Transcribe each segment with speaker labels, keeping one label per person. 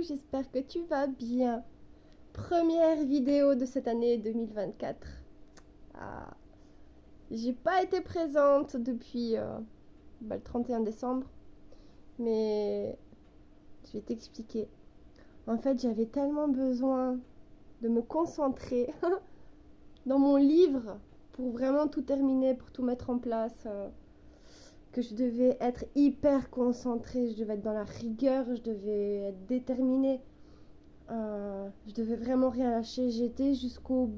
Speaker 1: j'espère que tu vas bien. Première vidéo de cette année 2024. Ah, j'ai pas été présente depuis le 31 décembre, mais je vais t'expliquer. En fait, j'avais tellement besoin de me concentrer dans mon livre pour vraiment tout terminer, pour tout mettre en place, que je devais être hyper concentrée, je devais être dans la rigueur, je devais être déterminée. Je devais vraiment rien lâcher. J'étais jusqu'au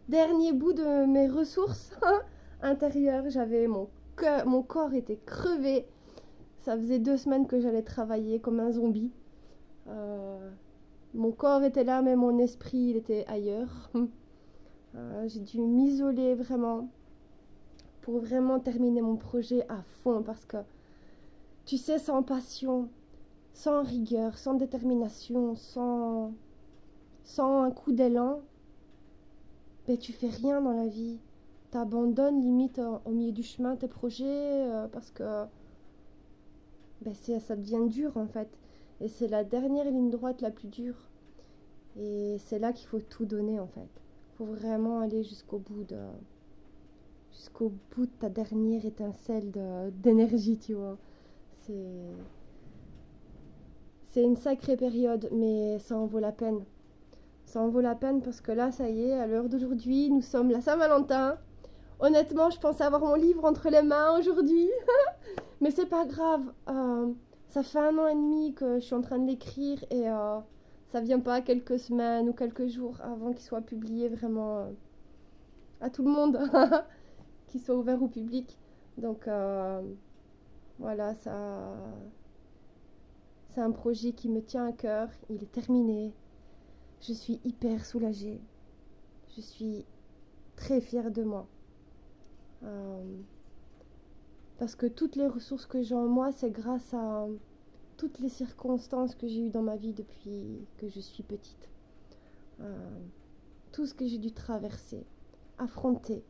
Speaker 1: dernier bout de mes ressources intérieures. J'avais mon corps était crevé. Ça faisait 2 semaines que j'allais travailler comme un zombie. Mon corps était là, mais mon esprit, il était ailleurs. J'ai dû m'isoler vraiment pour vraiment terminer mon projet à fond parce que, tu sais, sans passion, sans rigueur, sans détermination, sans un coup d'élan, ben tu fais rien dans la vie. T'abandonnes limite au milieu du chemin tes projets parce que ça devient dur en fait. Et c'est la dernière ligne droite la plus dure. Et c'est là qu'il faut tout donner en fait. Il faut vraiment aller jusqu'au bout de ta dernière étincelle d'énergie, tu vois. C'est, c'est une sacrée période, mais ça en vaut la peine. Ça en vaut la peine parce que là, ça y est, à l'heure d'aujourd'hui, nous sommes la Saint-Valentin. Honnêtement, je pensais avoir mon livre entre les mains aujourd'hui. Mais c'est pas grave. Ça fait 1 an et demi que je suis en train de l'écrire et ça vient pas quelques semaines ou quelques jours avant qu'il soit publié vraiment à tout le monde, qu'il soit ouvert au public. Donc voilà, c'est un projet qui me tient à cœur. Il est terminé. Je suis hyper soulagée. Je suis très fière de moi. Parce que toutes les ressources que j'ai en moi, c'est grâce à toutes les circonstances que j'ai eues dans ma vie depuis que je suis petite. Tout ce que j'ai dû traverser, affronter,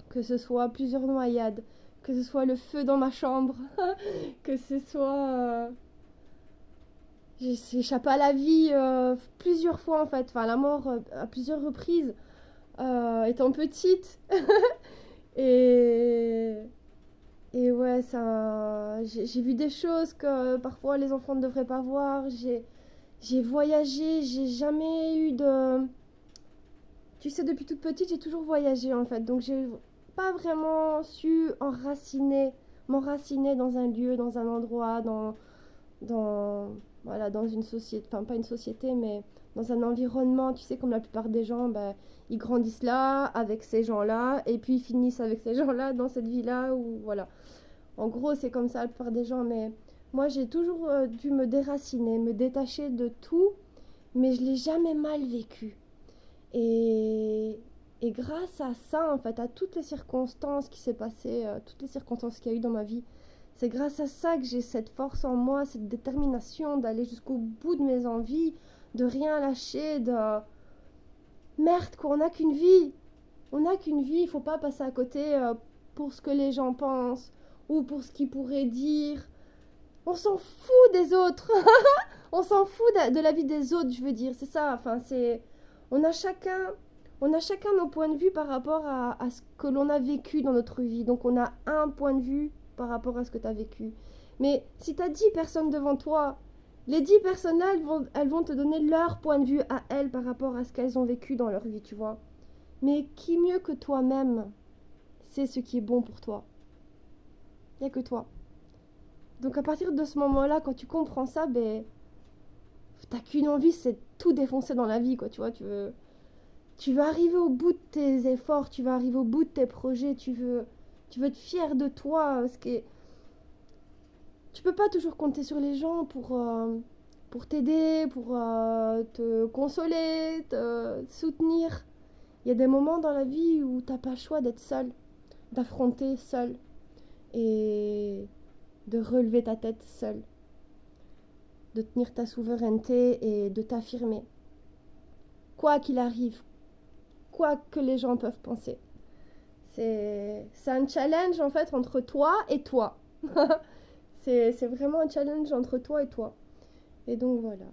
Speaker 1: que ce soit plusieurs noyades, que ce soit le feu dans ma chambre, que ce soit... j'ai échappé à la vie plusieurs fois en fait, enfin la mort à plusieurs reprises, étant petite. et... Et ouais, j'ai vu des choses que parfois les enfants ne devraient pas voir. J'ai voyagé, j'ai jamais eu de... Tu sais, depuis toute petite, j'ai toujours voyagé en fait. Donc j'ai pas vraiment su m'enraciner dans un lieu, dans un endroit, voilà, dans une société, enfin pas une société, mais dans un environnement, tu sais, comme la plupart des gens, ils grandissent là, avec ces gens-là, et puis ils finissent avec ces gens-là, dans cette vie-là, ou voilà. En gros, c'est comme ça la plupart des gens, mais moi, j'ai toujours dû me déraciner, me détacher de tout, mais je l'ai jamais mal vécu. Et, et grâce à ça, en fait, à toutes les circonstances qui s'est passées, toutes les circonstances qu'il y a eu dans ma vie, c'est grâce à ça que j'ai cette force en moi, cette détermination d'aller jusqu'au bout de mes envies, de rien lâcher, de... Merde, quoi, on n'a qu'une vie. On n'a qu'une vie, il faut pas passer à côté pour ce que les gens pensent ou pour ce qu'ils pourraient dire. On s'en fout des autres. On s'en fout de la vie des autres, je veux dire. C'est ça, enfin, c'est... On a chacun... On a chacun nos points de vue par rapport à ce que l'on a vécu dans notre vie. Donc on a un point de vue par rapport à ce que tu as vécu. Mais si tu as 10 personnes devant toi, les 10 personnes-là, elles vont te donner leur point de vue à elles par rapport à ce qu'elles ont vécu dans leur vie, tu vois. Mais qui mieux que toi-même sait ce qui est bon pour toi? Il n'y a que toi. Donc à partir de ce moment-là, quand tu comprends ça, t'as qu'une envie, c'est de tout défoncer dans la vie, quoi, tu vois. Tu veux arriver au bout de tes efforts, tu veux arriver au bout de tes projets, tu veux être fier de toi. Parce que tu peux pas toujours compter sur les gens pour t'aider, pour te consoler, te soutenir. Il y a des moments dans la vie où t'as pas le choix d'être seul, d'affronter seul et de relever ta tête seul, de tenir ta souveraineté et de t'affirmer. Quoi qu'il arrive, quoi que les gens peuvent penser. C'est un challenge en fait entre toi et toi. C'est vraiment un challenge entre toi et toi. Et donc voilà.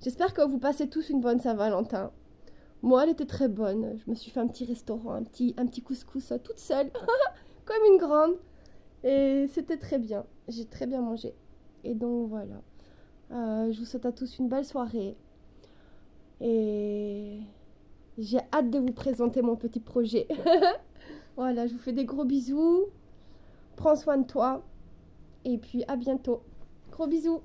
Speaker 1: J'espère que vous passez tous une bonne Saint-Valentin. Moi, elle était très bonne. Je me suis fait un petit restaurant, un petit couscous toute seule, comme une grande. Et c'était très bien. J'ai très bien mangé. Et donc voilà. Je vous souhaite à tous une belle soirée. Et j'ai hâte de vous présenter mon petit projet. Voilà, je vous fais des gros bisous. Prends soin de toi. Et puis à bientôt. Gros bisous.